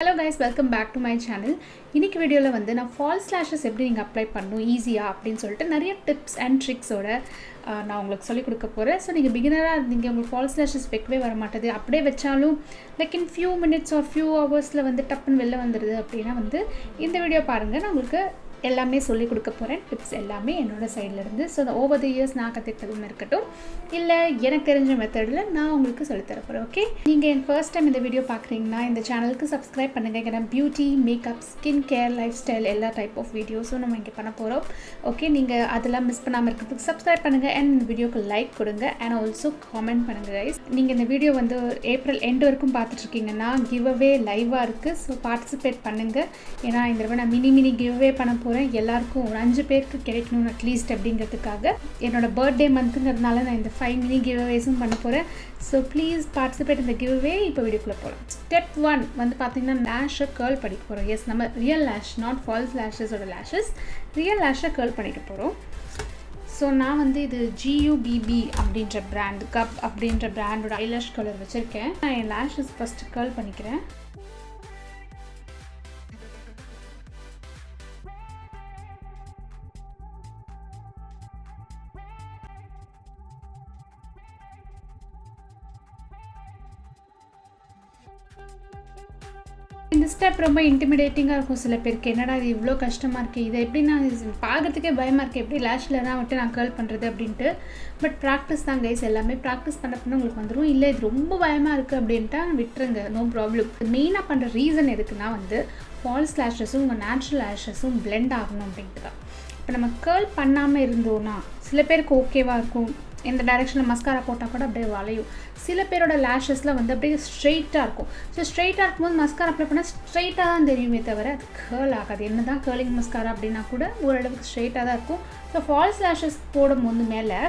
Hello guys, welcome back to my channel. இன்னைக்கு வீடியோல வந்து நான் false lashes எப்படி நீங்க அப்ளை பண்ணனும் ஈஸியா அப்படினு சொல்லிட்டு நிறைய டிப்ஸ் அண்ட் ட்ரிக்ஸ் ஓட நான் உங்களுக்கு சொல்லி கொடுக்க போறேன். சோ நீங்க பிகினரா இருந்தீங்க உங்களுக்கு false lashes வைக்கவே வர மாட்டேது. அப்படியே வெச்சாலும் like in few minutes or few hoursல வந்து டப்புன்னு வெளிய வந்துருது அப்படினா வந்து இந்த வீடியோ பாருங்க. நான் உங்களுக்கு எல்லாமே சொல்லி கொடுக்க போறேன். டிப்ஸ் எல்லாமே என்னோட சைடுல இருந்து. சோ over the years நான் கத்துக்கிட்டதும் இருக்கட்டும் இல்ல எனக்கு தெரிஞ்ச மெத்தட்ல நான் உங்களுக்கு சொல்லி தர போறேன். ஓகே, நீங்க என் ஃபர்ஸ்ட் டைம் இந்த வீடியோ பார்க்கறீங்கன்னா இந்த சேனலுக்கு Subscribe பண்ணுங்க. ஏன்னா beauty, makeup, skin care, life style எல்லா டைப் ஆஃப் வீடியோஸும் நம்ம இங்க பண்ண போறோம். ஓகே, நீங்க அதெல்லாம் மிஸ் பண்ணாம இருக்கிறதுக்கு Subscribe பண்ணுங்க and இந்த வீடியோக்கு லைக் கொடுங்க and also comment பண்ணுங்க guys. நீங்க இந்த வீடியோ வந்து ஏப்ரல் எண்ட் வரைக்கும் பார்த்துட்டு இருக்கீங்கன்னா கிவ் அவே லைவா இருக்கு. சோ பார்ட்டிசிபேட் பண்ணுங்க. ஏன்னா இந்த தடவை நான் மினி கிவ் அவே பண்ண எல்லாருக்கும் ஒரு 5 பேருக்கு கிடைக்கணும் அட்லீஸ்ட் அப்படிங்கிறதுக்காக என்னோட பர்த்டே மந்த்ங்கிறதுனால நான் இந்த 5 மினி கிவ் அவேஸும் பண்ண போறேன். ஸோ ப்ளீஸ் பார்ட்டிசிபேட் இந்த கிவ் அவே. இப்போ வீடியோக்குள்ள போகலாம். ஸ்டெப் 1 வந்து பார்த்தீங்கன்னா லேஷை கேர்ள் பண்ணிக்க போகிறோம். எஸ், நம்ம ரியல் லேஷ், நாட் ஃபால்ஸ் லேஷஸோட லேஷஸ், ரியல் லேஷை கேர்ள் பண்ணிக்க போகிறோம். ஸோ நான் வந்து இது GUBB அப்படின்ற பிராண்ட், கப் அப்படின்ற பிராண்டோட ஐலாஷ் கலர் வச்சுருக்கேன். நான் என் லேஷஸ் ஃபஸ்ட்டு கேர்ள் பண்ணிக்கிறேன். இந்த ஸ்டெப் ரொம்ப இன்டிமிடேட்டிங்காக இருக்கும் சில பேருக்கு. என்னடா இது இவ்வளோ கஷ்டமாக இருக்குது, இதை எப்படி நான் பார்க்கறதுக்கே பயமாக இருக்குது, எப்படி லேஷில் தான் விட்டு நான் கேர்ள் பண்ணுறது அப்படின்ட்டு. பட் ப்ராக்டிஸ் தான் கைஸ், எல்லாமே ப்ராக்டிஸ் பண்ண உங்களுக்கு வந்துடும். இல்லை இது ரொம்ப பயமாக இருக்குது அப்படின்ட்டா விட்டுருங்க, நோ ப்ராப்ளம். மெயினாக பண்ணுற ரீசன் எதுக்குன்னா வந்து ஃபால்ஸ் லேஷஸும் உங்கள் நேச்சுரல் லேஷஸும் பிளெண்ட் ஆகணும் அப்படின்ட்டு தான். இப்போ நம்ம கேர்ள் பண்ணாமல் இருந்தோன்னா சில பேருக்கு ஓகேவாக இருக்கும், இந்த டைரெக்ஷனில் மஸ்காரா போட்டால் கூட அப்படியே வளையும். சில பேரோட லேஷஸில் வந்து அப்படியே ஸ்ட்ரெயிட்டாக இருக்கும். ஸோ ஸ்ட்ரெயிட்டாக இருக்கும்போது மஸ்காரா அப்ளை பண்ணால் ஸ்ட்ரெயிட்டாக தான் தெரியுமே தவிர அது கேர்ள் ஆகாது. என்ன தான் கேர்லிங் மஸ்காரா அப்படின்னா கூட ஓரளவுக்கு ஸ்ட்ரெயிட்டாக தான் இருக்கும். ஸோ ஃபால்ஸ் லேஷஸ் போடும்போது மேலே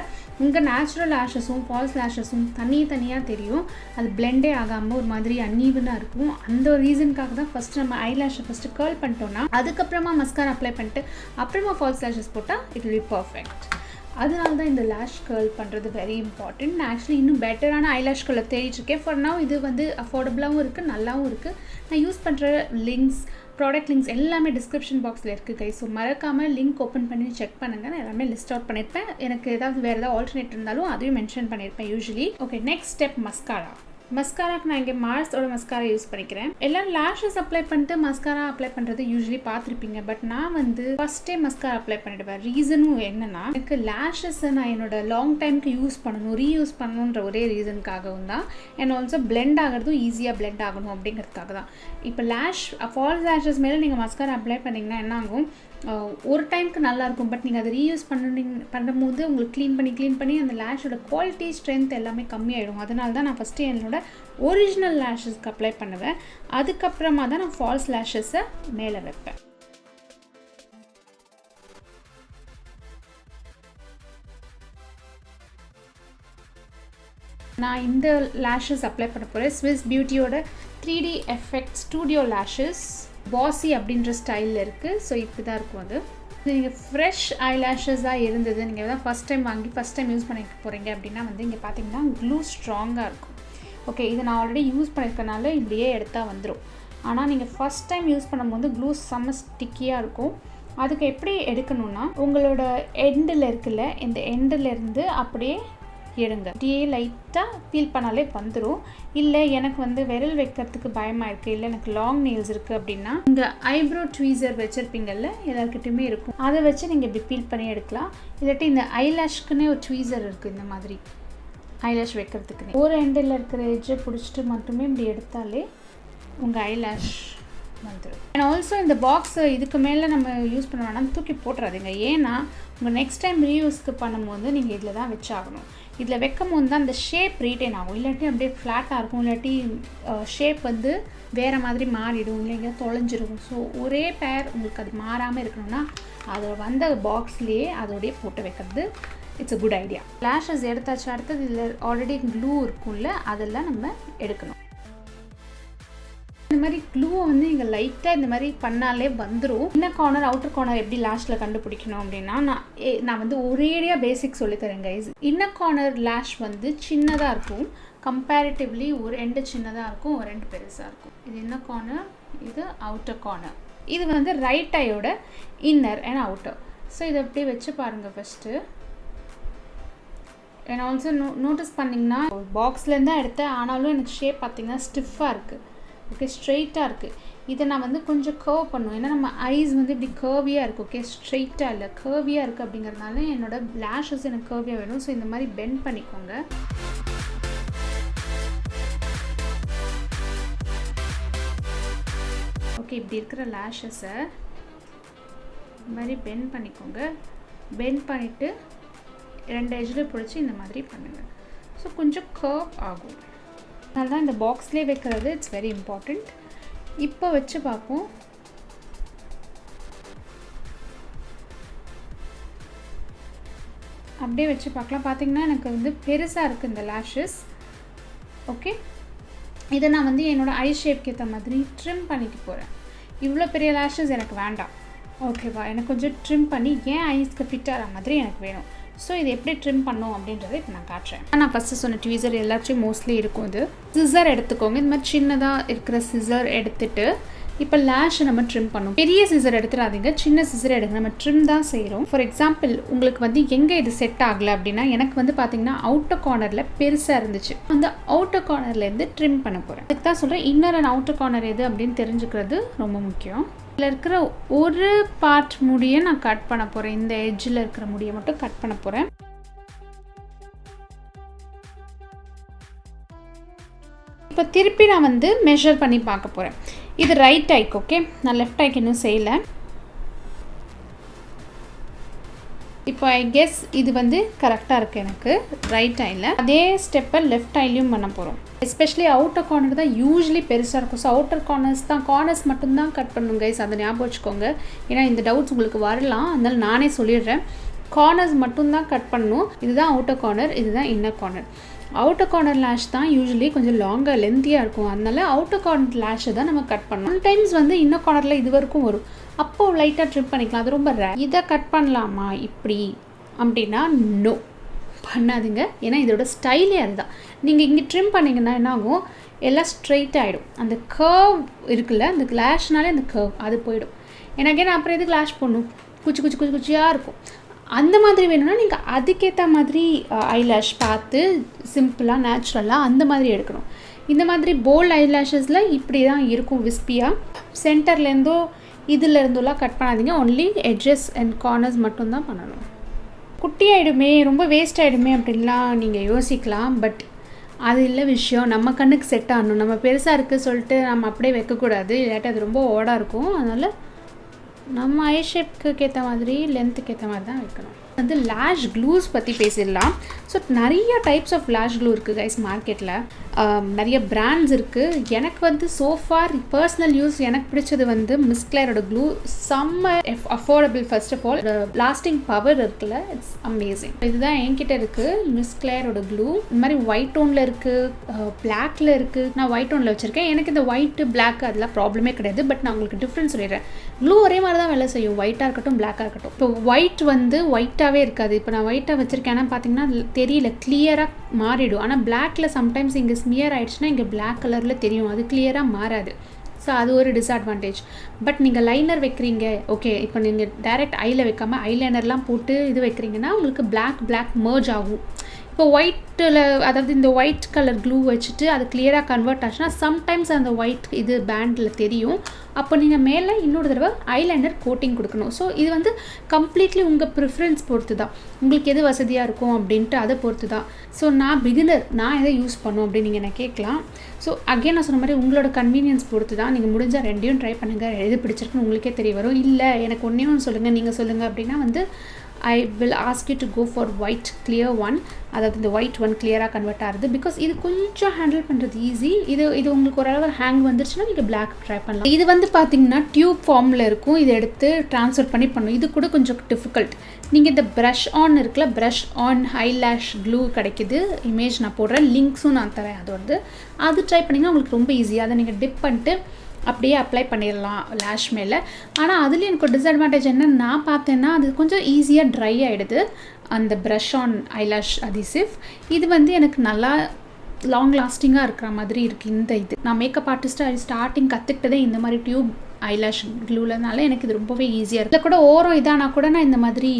உங்கள் நேச்சுரல் லேஷஸும் ஃபால்ஸ் லேஷஸும் தனியாக தெரியும். அது பிளெண்டே ஆகாமல் ஒரு மாதிரி அன்ஈவனாக இருக்கும். அந்த ஒரு ரீசனுக்காக தான் ஃபஸ்ட்டு நம்ம ஐலாஷை ஃபஸ்ட்டு கேர்ள் பண்ணிட்டோன்னா அதுக்கப்புறமா மஸ்காரா அப்ளை பண்ணிட்டு அப்புறமா ஃபால்ஸ் லேஷஸ் போட்டால் இட் வில் பி பர்ஃபெக்ட். அதனால தான் இந்த லேஷ் கேர்ள் பண்ணுறது வெரி இம்பார்ட்டன்ட். நான் ஆக்சுவலி இன்னும் பெட்டரான ஐலாஷ் கலர் தேடிட்டுருக்கேன். ஃபார் நவ் இது வந்து அஃபோர்டபுளாகவும் இருக்குது, நல்லாவும் இருக்குது. நான் யூஸ் பண்ணுற லிங்க்ஸ், ப்ராடக்ட் லிங்க்ஸ் எல்லாமே டிஸ்கிரிப்ஷன் பாக்ஸில் இருக்குது கைஸ். ஸோ மறக்காமல் லிங்க் ஓப்பன் பண்ணி செக் பண்ணுங்கள். நான் எல்லாமே லிஸ்ட் அவுட் பண்ணியிருப்பேன். எனக்கு ஏதாவது வேறு ஏதாவது ஆல்டர்னேட் இருந்தாலும் அதையும் மென்ஷன் பண்ணியிருப்பேன் usually. Okay, next step mascara. மஸ்காராக்கு நான் இங்கே மார்ஸோட மஸ்காரா யூஸ் பண்ணிக்கிறேன். எல்லோரும் லேஷஸ் அப்ளை பண்ணிட்டு மஸ்காரா அப்ளை பண்ணுறது யூஸ்வலி பார்த்துருப்பீங்க. பட் நான் வந்து ஃபஸ்ட்டே மஸ்காரா அப்ளை பண்ணிடுவேன். ரீசனும் என்னென்னா எனக்கு லேஷஸை நான் என்னோட லாங் டைமுக்கு யூஸ் பண்ணணும், ரீயூஸ் பண்ணணுன்ற ஒரே ரீசனுக்காகவும் தான். அண்ட் ஆல்சோ பிளெண்ட் ஆகிறதும் ஈஸியாக பிளெண்ட் ஆகணும் அப்படிங்கிறதுக்காக தான். இப்போ ஃபால்ஸ் லேஷஸ் மேலே நீங்கள் மஸ்காரா அப்ளை பண்ணிங்கன்னா என்ன ஆகும், ஒரு டைமுக்கு நல்லாயிருக்கும். பட் நீங்கள் அதை ரீயூஸ் பண்ணும்போது உங்களுக்கு க்ளீன் பண்ணி அந்த லேஷோட குவாலிட்டி, ஸ்ட்ரென்த் எல்லாமே கம்மியாயிடும். அதனால தான் நான் ஃபஸ்ட்டு என்னோட ஒரிஜினல் லேஷஸ்க்கு அப்ளை பண்ணுவேன். அதுக்கப்புறமா தான் நான் ஃபால்ஸ் லேஷஸை மேலே வைப்பேன். நான் இந்த லேஷஸ் அப்ளை பண்ண போகிறேன். ஸ்விஸ் பியூட்டியோட 3D எஃபெக்ட் ஸ்டூடியோ லேஷஸ் பாசி அப்படின்ற ஸ்டைலில் இருக்குது. ஸோ இப்படி தான் இருக்கும் அது. இது நீங்கள் ஃப்ரெஷ் ஐலாஷஸாக இருந்தது, நீங்கள் தான் ஃபஸ்ட் டைம் வாங்கி ஃபஸ்ட் டைம் யூஸ் பண்ணிக்க போகிறீங்க அப்படின்னா வந்து இங்கே பார்த்தீங்கன்னா க்ளூ ஸ்ட்ராங்காக இருக்கும். ஓகே, இது நான் ஆல்ரெடி யூஸ் பண்ணியிருக்கனால இப்படியே எடுத்தால் வந்துடும். ஆனால் நீங்கள் ஃபஸ்ட் டைம் யூஸ் பண்ணும்போது க்ளூ செம்ம ஸ்டிக்கியாக இருக்கும். அதுக்கு எப்படி எடுக்கணும்னா உங்களோட எண்டில் இருக்குல்ல, இந்த எண்டிலேருந்து அப்படியே எடுங்க. அப்படியே லைட்டாக ஃபீல் பண்ணாலே வந்துடும். இல்லை எனக்கு வந்து விரல் வைக்கிறதுக்கு பயமாக இருக்குது, இல்லை எனக்கு லாங் நெயில்ஸ் இருக்குது அப்படின்னா இங்கே ஐப்ரோ ட்வீசர் வச்சுருப்பீங்கள்ல, எல்லாருக்கிட்டையுமே இருக்கும். அதை வச்சு நீங்கள் இப்படி ஃபீல் பண்ணி எடுக்கலாம். இல்லாட்டி இந்த ஐலாஷ்க்குன்னே ஒரு ட்வீசர் இருக்குது, இந்த மாதிரி ஐலாஷ் வைக்கிறதுக்குன்னே. ஒரு எண்டில் இருக்கிற எட்ஜை பிடிச்சிட்டு மட்டுமே இப்படி எடுத்தாலே உங்கள் ஐலாஷ் வந்துடும். அண்ட் ஆல்சோ இந்த பாக்ஸ் இதுக்கு மேலே நம்ம யூஸ் பண்ண வேணாம், தூக்கி போட்டுறாதீங்க. ஏன்னா உங்கள் நெக்ஸ்ட் டைம் ரீயூஸ்க்கு பண்ணும்போது நீங்கள் இதில் தான் வச்சாகணும். இதில் வைக்கும் போது தான் அந்த ஷேப் ரீட்டைன் ஆகும். இல்லாட்டி அப்படியே ஃப்ளாட்டாக இருக்கும், இல்லாட்டி ஷேப் வந்து வேறு மாதிரி மாறிடும், இல்லைங்க தொலைஞ்சிடும். ஸோ ஒரே பேர் உங்களுக்கு அது மாறாமல் இருக்கணும்னா அதை வந்த பாக்ஸ்லேயே அதோடைய போட்டு வைக்கிறது it's a good idea. Lashes எடுத்தாச்சு. அடுத்தது இதில் ஆல்ரெடி க்ளூ இருக்கும்ல, அதெல்லாம் நம்ம எடுக்கணும். இந்த மாதிரி க்ளூவை வந்து நீங்கள் லைட்டாக இந்த மாதிரி பண்ணாலே வந்துடும். இன்னர் கார்னர் அவுட்டர் கார்னர் எப்படி லேஷில் கண்டுபிடிக்கணும் அப்படின்னா நான் வந்து ஒரேடியாக பேசிக் சொல்லித்தரேன் கைஸ். இன்னர் கார்னர் லேஷ் வந்து சின்னதாக இருக்கும், கம்பேரிட்டிவ்லி ஒரு எண்டு சின்னதாக இருக்கும், ஒரு எண்டு பெருசாக இருக்கும். இது இன்னர் கார்னர், இது அவுட்டர் கார்னர். இது வந்து ரைட் ஐயோட இன்னர் அண்ட் அவுட்டர். ஸோ இதை அப்படியே வச்சு பாருங்கள் ஃபஸ்ட்டு. அண்ட் ஆல்சோ நோட்டீஸ் பண்ணிங்கன்னா பாக்ஸ்லேருந்து தான் எடுத்தேன், ஆனாலும் எனக்கு ஷேப் பார்த்திங்கன்னா ஸ்டிஃபாக இருக்குது. ஓகே, ஸ்ட்ரெயிட்டாக இருக்குது. இதை நான் வந்து கொஞ்சம் கர்வ் பண்ணும். ஏன்னா நம்ம ஐஸ் வந்து இப்படி கர்வியாக இருக்குது. ஓகே, ஸ்ட்ரெயிட்டாக இல்லை, கர்வியாக இருக்குது. அப்படிங்கிறதுனால என்னோடய லேஷஸ் எனக்கு கர்வியாக வேணும். ஸோ இந்த மாதிரி பெண்ட் பண்ணிக்கோங்க. ஓகே, இப்படி இருக்கிற லேஷஸை இந்த மாதிரி பெண்ட் பண்ணிக்கோங்க. பெண்ட் பண்ணிவிட்டு 2 எட்ஜில் பிடிச்சி இந்த மாதிரி பண்ணுங்கள். ஸோ கொஞ்சம் கர்வ் ஆகும். அதனால தான் இந்த பாக்ஸ்லேயே வைக்கிறது இட்ஸ் வெரி இம்பார்ட்டண்ட். இப்போ வச்சு பார்ப்போம். அப்படியே வச்சு பார்க்கலாம். பார்த்திங்கன்னா எனக்கு வந்து பெருசாக இருக்குது இந்த லேஷஸ். ஓகே, இதை நான் வந்து என்னோடய ஐ ஷேப்க்கு ஏற்ற மாதிரி ட்ரிம் பண்ணிக்க போகிறேன். இவ்வளோ பெரிய லேஷஸ் எனக்கு வேண்டாம். ஓகேவா, எனக்கு கொஞ்சம் ட்ரிம் பண்ணி ஏன் ஐஸ்க்கு ஃபிட் ஆகிற மாதிரி எனக்கு வேணும். ஸோ இது எப்படி ட்ரிம் பண்ணோம் அப்படின்றத இப்போ நான் காட்டுறேன். நான் ஃபஸ்ட்டு சொன்ன ட்வீசர் எல்லாத்தையும் மோஸ்ட்லி இருக்கும். இது சிசர் எடுத்துக்கோங்க. இந்த மாதிரி சின்னதாக இருக்கிற சிசர் எடுத்துகிட்டு இப்போ லேஷை நம்ம ட்ரிம் பண்ணுவோம். பெரிய சிசர் எடுத்துடாதீங்க, சின்ன சிசர் எடுங்க. நம்ம ட்ரிம் தான் செய்கிறோம். ஃபார் எக்ஸாம்பிள், உங்களுக்கு வந்து எங்கே இது செட் ஆகலை அப்படின்னா, எனக்கு வந்து பார்த்திங்கன்னா அவுட்டர் கார்னரில் பெருசாக இருந்துச்சு. அந்த அவுட்டர் கார்னர்லேருந்து ட்ரிம் பண்ண போகிறேன். அதுக்கு தான் சொல்கிறேன், இன்னர் அண்ட் அவுட்டர் கார்னர் எது அப்படின்னு தெரிஞ்சுக்கிறது ரொம்ப முக்கியம். இதில் இருக்கிற ஒரு பார்ட் முடியை நான் கட் பண்ண போகிறேன். இந்த எட்ஜில் இருக்கிற முடியை மட்டும் கட் பண்ண போகிறேன். இப்போ திருப்பி நான் வந்து மெஷர் பண்ணி பார்க்க போகிறேன். இது ரைட் ஐக்கு. ஓகே, நான் லெஃப்ட் ஐக்கு இன்னும் செய்யலை. இப்போ ஐ கெஸ் இது வந்து கரெக்டாக இருக்குது எனக்கு ரைட் ஐயில். அதே ஸ்டெப்பை லெஃப்ட் ஐலையும் பண்ண போகிறோம். எஸ்பெஷலி அவுட்டர் கார்னர் தான் யூஸ்வலி பெருசாக இருக்கும். ஸோ அவுட்டர் கார்னர்ஸ் மட்டும்தான் கட் பண்ணணும் கைஸ், அதை ஞாபகம் வச்சுக்கோங்க. ஏன்னா இந்த டவுட்ஸ் உங்களுக்கு வரலாம், அதனால நானே சொல்லிடுறேன். கார்னர்ஸ் மட்டும்தான் கட் பண்ணணும். இதுதான் அவுட்டர் கார்னர், இதுதான் இன்னர் கார்னர். அவுட்டர் கார்னர் லேஷ் தான் யூஸ்வலி கொஞ்சம் லாங்காக லென்த்தியாக இருக்கும். அதனால அவுட்டர் கார்னர் லேஷை தான் நம்ம கட் பண்ணணும். சம்டைம்ஸ் வந்து இன்னர் கார்னரில் இது வரைக்கும் வரும், அப்போது லைட்டாக ட்ரிம் பண்ணிக்கலாம். அது ரொம்ப ரேர். இதை கட் பண்ணலாமா இப்படி அப்படின்னா நோ பண்ணாதுங்க. ஏன்னா இதோட ஸ்டைலே அதுதான். நீங்கள் இங்கே ட்ரிம் பண்ணிங்கன்னா என்ன ஆகும், எல்லாம் ஸ்ட்ரெயிட் ஆகிடும். அந்த கர்வ் இருக்குல்ல, அந்த லேஷ்னாலே அந்த கர்வ் அது போயிடும். எனக்கு என்ன அப்புறம் எதுக்கு லேஷ் போடணும், குச்சி குச்சி குச்சி குச்சியாக இருக்கும். அந்த மாதிரி வேணும்னா நீங்கள் அதுக்கேற்ற மாதிரி ஐலாஷ் பார்த்து சிம்பிளாக நேச்சுரலாக அந்த மாதிரி எடுக்கணும். இந்த மாதிரி போல்ட் ஐலாஷஸில் இப்படி தான் இருக்கும், விஸ்பியாக. சென்டர்லேருந்தோ இதிலேருந்தோலாம் கட் பண்ணாதீங்க. ஒன்லி எட்ஜஸ் அண்ட் கார்னர்ஸ் மட்டும்தான் பண்ணணும். குட்டி ஆகிடுமே, ரொம்ப வேஸ்ட் ஆகிடுமே அப்படின்லாம் நீங்கள் யோசிக்கலாம். பட் அது இல்லை விஷயம். நம்ம கண்ணுக்கு செட் ஆகணும். நம்ம பெருசாக இருக்குது சொல்லிட்டு நம்ம அப்படியே வைக்கக்கூடாது, இல்லாட்டி அது ரொம்ப ஓடாக இருக்கும். அதனால் நம்ம ஐ ஷேப்க்கு ஏற்ற மாதிரி லென்த்துக்கு ஏற்ற மாதிரி தான் வைக்கணும். வந்து லேஷ் க்ளூஸ் பற்றி பேசிடலாம். ஸோ நிறைய டைப்ஸ் ஆஃப் லேஷ் க்ளூ இருக்குது கைஸ் மார்க்கெட்டில். நிறைய பிராண்ட்ஸ் இருக்குது. எனக்கு வந்து சோஃபார் பர்சனல் யூஸ் எனக்கு பிடிச்சது வந்து மிஸ் கிளேரோட க்ளூ. செம்ம affordable. First of all lasting power இருக்குல்ல, இட்ஸ் அமேசிங். இதுதான் என்கிட்ட இருக்குது மிஸ் கிளேரோட க்ளூ. இந்த மாதிரி ஒயிட் டோனில் இருக்குது, பிளாக்ல இருக்குது. நான் ஒயிட் டோனில் வச்சுருக்கேன். எனக்கு இந்த ஒயிட்டு பிளாக் அதெல்லாம் ப்ராப்ளமே கிடையாது. பட் நான் உங்களுக்கு டிஃப்ரென்ஸ் சொல்லிடுறேன். க்ளூ ஒரே மாதிரி தான் வேலை செய்யும், ஒயிட்டாக இருக்கட்டும் பிளாக்காக இருக்கட்டும். இப்போ ஒயிட் வந்து ஒயிட்டாகவே இருக்காது. இப்போ நான் ஒயிட்டாக வச்சுருக்கேன்னா பார்த்தீங்கன்னா தெரியல, கிளியராக மாறிடும். ஆனால் பிளாக்ல சம்டைம்ஸ் இங்கே ஸ்மியர் ஆகிடுச்சுன்னா இங்கே பிளாக் கலரில் தெரியும், அது கிளியராக மாறாது. ஸோ அது ஒரு டிஸ்அட்வான்டேஜ். பட் நீங்கள் லைனர் வைக்கிறீங்க, ஓகே, இப்போ நீங்கள் டைரெக்ட் ஐயில் வைக்காமல் ஐலைனர்லாம் போட்டு இது வைக்கிறீங்கன்னா உங்களுக்கு பிளாக் மர்ஜ் ஆகும். இப்போ ஒயிட்டில், அதாவது இந்த ஒயிட் கலர் க்ளூ வச்சுட்டு அது கிளியராக கன்வெர்ட் ஆச்சுன்னா சம்டைம்ஸ் அந்த ஒயிட் இது பேண்டில் தெரியும். அப்போ நீங்கள் மேலே இன்னொரு தடவை ஐலைனர் கோட்டிங் கொடுக்கணும். ஸோ இது வந்து கம்ப்ளீட்லி உங்கள் ப்ரிஃபரன்ஸ் பொறுத்து தான், உங்களுக்கு எது வசதியாக இருக்கும் அப்படின்ட்டு அதை பொறுத்து தான். ஸோ நான் பிகினர், நான் எதை யூஸ் பண்ணும் அப்படின்னு நீங்கள் என்ன கேட்கலாம். ஸோ அகெயின் நான் சொன்ன மாதிரி உங்களோட கன்வீனியன்ஸ் பொறுத்து தான். நீங்கள் முடிஞ்சால் ரெண்டையும் ட்ரை பண்ணுங்கள். எது பிடிச்சிருக்குன்னு உங்களுக்கே தெரிய வரும். இல்லை எனக்கு ஒன்றே ஒன்று சொல்லுங்கள், நீங்கள் சொல்லுங்கள் அப்படின்னா வந்து I will ask you to go for white clear one. அதாவது இந்த ஒயிட் ஒன் கிளியராக கன்வெர்ட் ஆகுது. பிகாஸ் இது கொஞ்சம் ஹேண்டில் பண்ணுறது ஈஸி. இது உங்களுக்கு ஓரளவு ஹேங் வந்துருச்சுன்னா நீங்கள் பிளாக் ட்ரை பண்ணலாம். இது வந்து பார்த்தீங்கன்னா டியூப் ஃபார்மில் இருக்கும். இதை எடுத்து ட்ரான்ஸ்ஃபர் பண்ணி பண்ணணும். இது கூட கொஞ்சம் டிஃபிகல்ட். நீங்கள் இந்த ப்ரஷ் ஆன் இருக்குல்ல, ப்ரஷ் ஆன் ஐலாஷ் க்ளூ கிடைக்கிது. இமேஜ் நான் போடுறேன், லிங்க்ஸும் நான் தரேன். அது ட்ரை பண்ணிங்கன்னா உங்களுக்கு ரொம்ப ஈஸியாக அதை நீங்கள் டிப் பண்ணிட்டு அப்படியே அப்ளை பண்ணிடலாம் லேஷ் மேலே. ஆனால் அதுலேயும் எனக்கு ஒரு டிஸ்அட்வான்டேஜ் என்ன நான் பார்த்தேன்னா, அது கொஞ்சம் ஈஸியாக ட்ரை ஆகிடுது அந்த ப்ரஷ் ஆன் ஐலாஷ் அதிசிவ். இது வந்து எனக்கு நல்லா லாங் லாஸ்டிங்காக இருக்கிற மாதிரி இருக்குது இந்த இது. நான் மேக்கப் ஆர்டிஸ்ட்டாக ஸ்டார்டிங் கற்றுக்கிட்டதே இந்த மாதிரி டியூப் ஐலாஷ் க்ளூலனால எனக்கு இது ரொம்பவே ஈஸியாக இருக்குது. இதில் கூட ஓரம் இதானா கூட நான் இந்த மாதிரி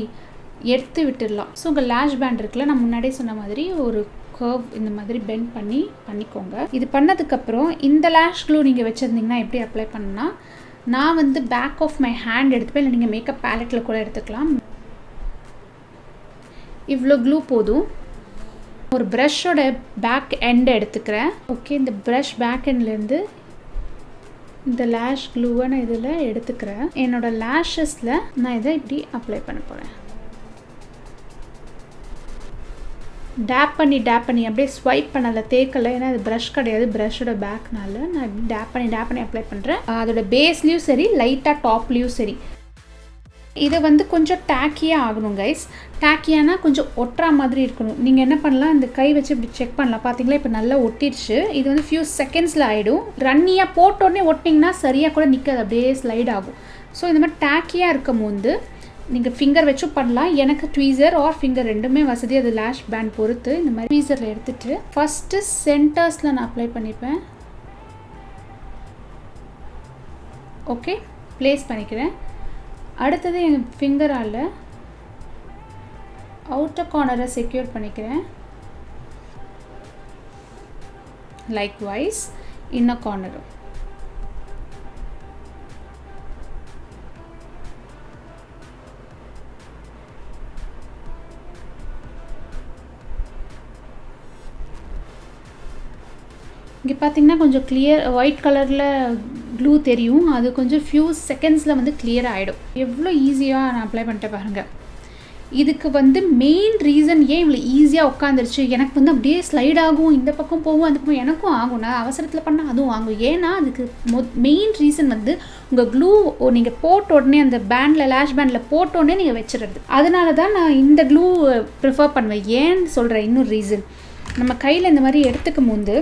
எடுத்து விட்டுடலாம். ஸோ உங்கள் லேஷ் பேண்ட் இருக்குல்ல, நான் முன்னாடியே சொன்ன மாதிரி ஒரு கர்வ் இந்த மாதிரி பெண்ட் பண்ணிக்கோங்க. இது பண்ணதுக்கப்புறம் இந்த லேஷ் க்ளூ நீங்கள் வச்சுருந்தீங்கன்னா எப்படி அப்ளை பண்ணா, நான் வந்து பேக் ஆஃப் மை ஹேண்ட் எடுத்துப்பேன், இல்லை நீங்கள் மேக்கப் பேலட்டில் கூட எடுத்துக்கலாம். இவ்வளோ க்ளூ போதும். ஒரு ப்ரஷ்ஷோட பேக் எண்டை எடுத்துக்கிறேன். ஓகே, இந்த ப்ரஷ் பேக் எண்ட்லேருந்து இந்த லேஷ் க்ளூவை நான் இதில் எடுத்துக்கிறேன். என்னோடய லேஷஸில் நான் இதை இப்படி அப்ளை பண்ண போகிறேன். டேப் பண்ணி அப்படியே ஸ்வைப் பண்ணலை, தேக்கலை, ஏன்னா அது ப்ரஷ் கிடையாது, ப்ரஷ்ஷோட பேக்னால நான் இப்படி டேப் பண்ணி அப்ளை பண்ணுறேன். அதோட பேஸ்லேயும் சரி, லைட்டாக டாப்லேயும் சரி. இதை வந்து கொஞ்சம் டேக்கியாக ஆகணும் கைஸ். டேக்கியானா கொஞ்சம் ஒட்டுற மாதிரி இருக்கணும். நீங்கள் என்ன பண்ணலாம், இந்த கை வச்சு இப்படி செக் பண்ணலாம். பார்த்தீங்களா, இப்போ நல்லா ஒட்டிடுச்சு. இது வந்து ஃபியூ செகண்ட்ஸில் ஆகிடும். ரன்னியாக போட்டோடனே ஒட்டிங்கன்னா சரியாக கூட நிற்காது, அப்படியே ஸ்லைட் ஆகும். ஸோ இந்த மாதிரி டேக்கியாக இருக்கும் போது நீங்கள் ஃபிங்கர் வச்சும் பண்ணலாம். எனக்கு ட்வீசர் ஆர் ஃபிங்கர் ரெண்டுமே வசதி, அது லேஷ் பேண்ட் பொறுத்து. இந்த மாதிரி ட்வீசரில் எடுத்துகிட்டு ஃபஸ்ட்டு சென்டர்ஸில் நான் அப்ளை பண்ணிப்பேன். ஓகே, ப்ளேஸ் பண்ணிக்கிறேன். அடுத்தது என் ஃபிங்கரால் அவுட்டர் கார்னரை செக்யூர் பண்ணிக்கிறேன். லைக்வைஸ் இன்னர் கார்னரும். இங்கே பார்த்தீங்கன்னா கொஞ்சம் கிளியர் ஒயிட் கலரில் க்ளூ தெரியும். அது கொஞ்சம் ஃபியூ செகண்ட்ஸில் வந்து கிளியர் ஆகிடும். எவ்வளோ ஈஸியாக நான் அப்ளை பண்ணிட்டு பாருங்கள். இதுக்கு வந்து மெயின் ரீசன் ஏன் இவ்வளோ ஈஸியாக உட்காந்துருச்சு, எனக்கு வந்து அப்படியே ஸ்லைட் ஆகும், இந்த பக்கம் போகும், அந்த பக்கம் எனக்கும் ஆகும், நான் அவசரத்தில் பண்ணால் அதுவும் ஆகும். ஏன்னா அதுக்கு மெயின் ரீசன் வந்து உங்கள் க்ளூ நீங்கள் போட்ட உடனே அந்த பேண்டில் லேஷ் பேண்டில் போட்ட உடனே நீங்கள் வச்சுருது. அதனால தான் நான் இந்த க்ளூ ப்ரிஃபர் பண்ணுவேன். ஏன்னு சொல்கிறேன் இன்னொரு ரீசன். நம்ம கையில் இந்த மாதிரி எடுத்துக்கும் போது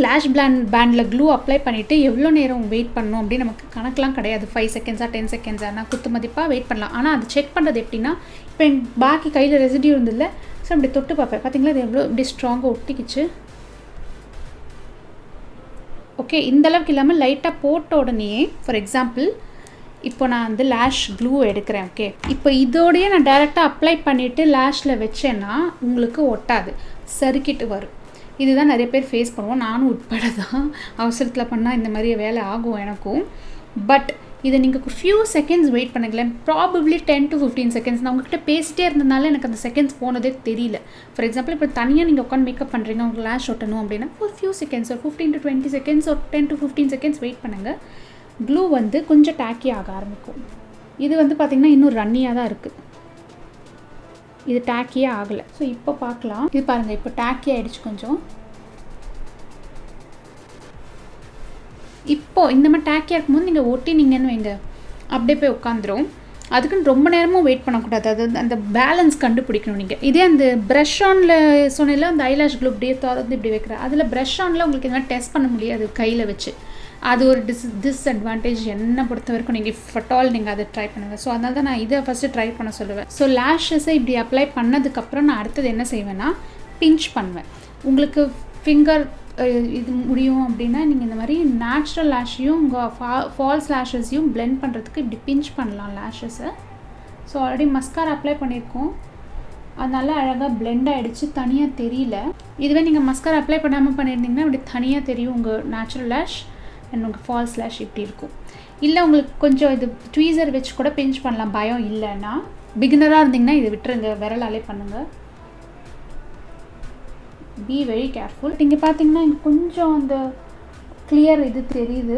லேஷ் பேண்டில் க்ளூ அப்ளை பண்ணிவிட்டு எவ்வளோ நேரம் வெயிட் பண்ணணும் அப்படின்னு நமக்கு கணக்கெலாம் கிடையாது. 5 செகண்ட்ஸாக 10 செகண்ட்ஸாக நான் குத்து மதிப்பாக வெயிட் பண்ணலாம். ஆனால் அது செக் பண்ணுறது எப்படின்னா, இப்போ என் பாக்கி கையில் ரெசிடியூ இருந்ததில்ல, ஸோ அப்படி தொட்டு பார்ப்பேன். பார்த்தீங்களா, அது எவ்வளோ இப்படி ஸ்ட்ராங்காக ஒட்டிக்கிச்சு. ஓகே, இந்தளவுக்கு இல்லாமல் லைட்டாக போட்ட உடனே, ஃபார் எக்ஸாம்பிள் இப்போ நான் வந்து லேஷ் க்ளூ எடுக்கிறேன். ஓகே, இப்போ இதோடையே நான் டைரெக்டாக அப்ளை பண்ணிவிட்டு லேஷில் வச்சேன்னா உங்களுக்கு ஒட்டாது, சறுக்கிட்டு வரும். இதுதான் நிறைய பேர் ஃபேஸ் பண்ணுவோம், நானும் உட்பட தான். அவசரத்தில் பண்ணால் இந்த மாதிரி வேலை ஆகும் எனக்கும். பட் இதை நீங்கள் ஒரு ஃபியூ செகண்ட்ஸ் வெயிட் பண்ணுங்களேன், ப்ராபப்ளி 10 to 15 செகண்ட்ஸ். நான் உங்கள்கிட்ட பேசிட்டே இருந்ததுனால எனக்கு அந்த செகண்ட்ஸ் போனதே தெரியல. ஃபார் எக்ஸாம்பிள் இப்போ தனியாக நீங்கள் உட்காந்து மேக்கப் பண்ணுறீங்க, உங்களுக்கு லேஷ் ஒட்டணும் அப்படின்னா ஒரு ஃபியூ செகண்ட்ஸ், ஒரு 15 to 20 செகண்ட்ஸ், ஒரு 10 to 15 செகண்ட்ஸ் வெயிட் பண்ணுங்கள். க்ளூ வந்து கொஞ்சம் டேக்கி ஆக ஆரம்பிக்கும். இது வந்து பார்த்திங்கன்னா இன்னும் ரன்னியாக தான் இருக்குது, இது டேக்கியே ஆகலை. ஸோ இப்போ பார்க்கலாம். இது பாருங்கள், இப்போ டேக்கி ஆகிடுச்சு கொஞ்சம். இப்போது இந்த மாதிரி டேக்கியாக இருக்கும்போது நீங்கள் ஒட்டினீங்கன்னு வைங்க, அப்படியே போய் உட்காந்துரும். அதுக்குன்னு ரொம்ப நேரமும் வெயிட் பண்ணக்கூடாது, அது அந்த பேலன்ஸ் கண்டுபிடிக்கணும் நீங்கள். இதே அந்த ப்ரஷ் ஆனில் சொன்னில, அந்த ஐலாஷ் க்ளூ இப்படியே திறந்து இப்படி வைக்கிற, அதில் ப்ரஷ் ஆனில் உங்களுக்கு இந்த மாதிரி டெஸ்ட் பண்ண முடியாது கையில் வச்சு. அது ஒரு டிஸ்அட்வான்டேஜ் என்னை பொறுத்த வரைக்கும். நீங்கள் ஃபட்டால் நீங்கள் அதை ட்ரை பண்ணுங்கள். ஸோ அதனால தான் நான் இதை ஃபஸ்ட்டு ட்ரை பண்ண சொல்லுவேன். ஸோ லேஷஸை இப்படி அப்ளை பண்ணதுக்கப்புறம் நான் அடுத்தது என்ன செய்வேன்னா, பிஞ்ச் பண்ணுவேன். உங்களுக்கு ஃபிங்கர் இது முடியும் அப்படின்னா நீங்கள் இந்த மாதிரி நேச்சுரல் லேஷையும் உங்கள் ஃபால்ஸ் லேஷஸையும் பிளெண்ட் பண்ணுறதுக்கு இப்படி பிஞ்ச் பண்ணலாம் லேஷஸை. ஸோ ஆல்ரெடி மஸ்காரா அப்ளை பண்ணியிருக்கோம், அதனால அழகாக பிளெண்ட் ஆகிடுச்சு, தனியாக தெரியல. இதுவே நீங்கள் மஸ்காரா அப்ளை பண்ணாமல் பண்ணியிருந்தீங்கன்னா இப்படி தனியாக தெரியும் உங்கள் நேச்சுரல் லேஷ் அண்ட் உங்கள் ஃபால்ஸ் லேஷ் இப்படி இருக்கும். இல்லை உங்களுக்கு கொஞ்சம் இது ட்வீசர் வச்சு கூட பிஞ்ச் பண்ணலாம், பயம் இல்லைன்னா. பிகினராக இருந்தீங்கன்னா இது விட்டுருங்க, விரலாலே பண்ணுங்கள். Be very careful. இங்கே பார்த்தீங்கன்னா கொஞ்சம் அந்த கிளியர் இது தெரியுது.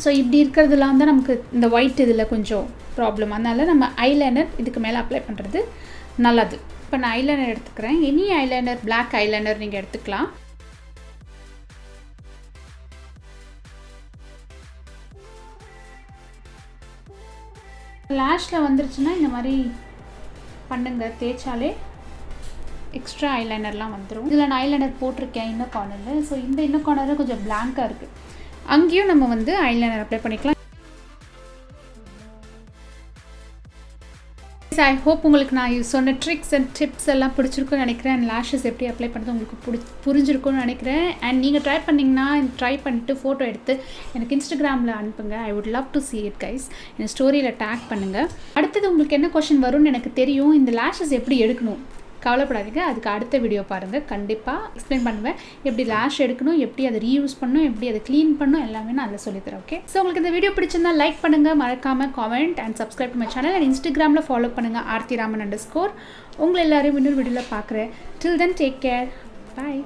ஸோ இப்படி இருக்கிறதுலாம் தான் நமக்கு இந்த ஒயிட் இதில் கொஞ்சம் ப்ராப்ளம். அதனால் நம்ம ஐலைனர் இதுக்கு மேலே அப்ளை பண்ணுறது நல்லது. இப்போ நான் ஐலைனர் எடுத்துக்கிறேன். எனி ஐலைனர், பிளாக் ஐலைனர் நீங்கள் எடுத்துக்கலாம். லேஷில் வந்துருச்சுன்னா இந்த மாதிரி பண்ணுங்க, தேய்ச்சாலே எக்ஸ்ட்ரா ஐலைனர்லாம் வந்துடும். இதில் நான் ஐலைனர் போட்டிருக்கேன் இன்னர் கார்னரில். ஸோ இந்த இன்னர் கார்னரில் கொஞ்சம் பிளாங்காக இருக்குது, அங்கேயும் நம்ம வந்து ஐலைனர் அப்ளை பண்ணிக்கலாம். ஐ ஹோப் உங்களுக்கு நான் சொன்ன ட்ரிக்ஸ் அண்ட் டிப்ஸ் எல்லாம் பிடிச்சிருக்குன்னு நினைக்கிறேன். அண்ட் லேஷஸ் எப்படி அப்ளை பண்ணுறது உங்களுக்கு புரிஞ்சிருக்கும்னு நினைக்கிறேன். அண்ட் நீங்கள் ட்ரை பண்ணிங்கன்னா ட்ரை பண்ணிட்டு ஃபோட்டோ எடுத்து எனக்கு இன்ஸ்டாகிராமில் அனுப்புங்க. I would love to see it guys. என் ஸ்டோரியில் டேக் பண்ணுங்கள். அடுத்தது உங்களுக்கு என்ன கொஷின் வரும்னு எனக்கு தெரியும். இந்த லேஷஸ் எப்படி எடுக்கணும் கவலைப்படாதீங்க, அதுக்கு அடுத்த வீடியோ பாருங்கள். கண்டிப்பாக எக்ஸ்பிளைன் பண்ணுவேன். எப்படி லேஷ் எடுக்கணும், எப்படி அதை ரீயூஸ் பண்ணணும், எப்படி அதை க்ளீன் பண்ணணும், எல்லாமே நான் அதில் சொல்லித்தரேன். ஓகே, ஸோ உங்களுக்கு இந்த வீடியோ பிடிச்சிருந்தா லைக் பண்ணுங்கள், மறக்காமல் comment and subscribe to my channel. And இன்ஸ்டாகிராமில் ஃபாலோ பண்ணுங்கள் Aarthi Raman_. உங்களை எல்லாரையும் இன்னொரு வீடியோவில் பார்க்குறேன். டில் தென் டேக் கேர், பாய்.